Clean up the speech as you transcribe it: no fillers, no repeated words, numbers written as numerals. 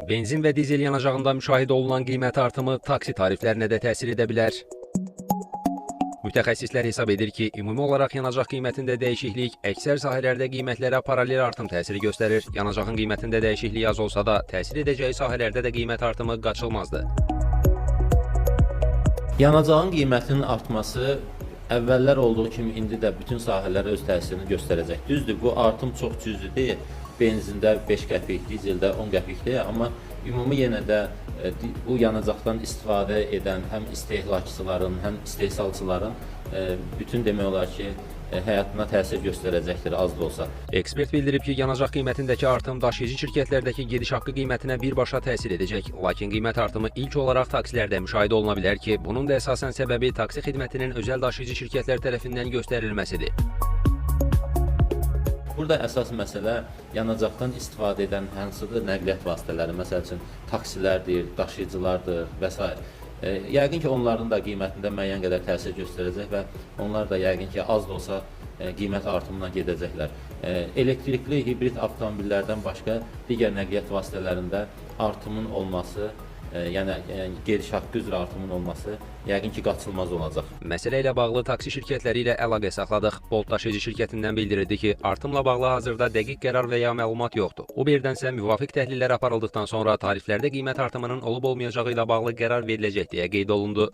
Benzin və dizel yanacağında müşahidə olunan qiymət artımı taksi tariflərinə də təsir edə bilər. Mütəxəssislər hesab edir ki, ümumi olaraq yanacaq qiymətində dəyişiklik əksər sahələrdə qiymətlərə paralel artım təsiri göstərir. Yanacağın qiymətində dəyişiklik az olsa da, təsir edəcəyi sahələrdə də qiymət artımı qaçılmazdır. Yanacağın qiymətinin artması əvvəllər olduğu kimi indi də bütün sahələrə öz təsirini göstərəcək. Düzdür, bu artım çox cüzi deyil. Benzində 5 qəpik, dizeldə 10 qəpik deyil, amma ümumi yenə də bu yanacaqdan istifadə edən həm istehlakçıların, həm istehsalçıların bütün demək olar ki, həyatına təsir göstərəcəkdir, az da olsa. Ekspert bildirib ki, yanacaq qiymətindəki artım daşıyıcı şirkətlərdəki gediş haqqı qiymətinə birbaşa təsir edəcək. Lakin qiymət artımı ilk olaraq taksilərdə müşahidə oluna bilər ki, bunun da əsasən səbəbi taksi xidmətinin özəl daşıyıcı şirkətlər tərəfindən göstərilməsidir. Burada əsas məsələ yanacaqdan istifadə edən hansıdır nəqliyyat vasitələri, məsəl üçün taksilərdir, daşıyıcılardır və s. Yəqin ki, onların da qiymətində müəyyən qədər təsir göstərəcək və onlar da yəqin ki, az da olsa qiymət artımına gedəcəklər. Elektrikli, hibrid avtomobillərdən başqa digər nəqliyyat vasitələrində artımın olması, yəni gediş haqqı üzrə artımın olması yəqin ki, qaçılmaz olacaq. Məsələ ilə bağlı taksi şirkətləri ilə əlaqə saxladıq. Bolt daşıyıcı şirkətindən bildirildi ki, artımla bağlı hazırda dəqiq qərar və ya məlumat yoxdur. Uberdənsə müvafiq təhlillər aparıldıqdan sonra tariflərdə qiymət artımının olub-olmayacağı ilə bağlı qərar veriləcək deyə qeyd olundu.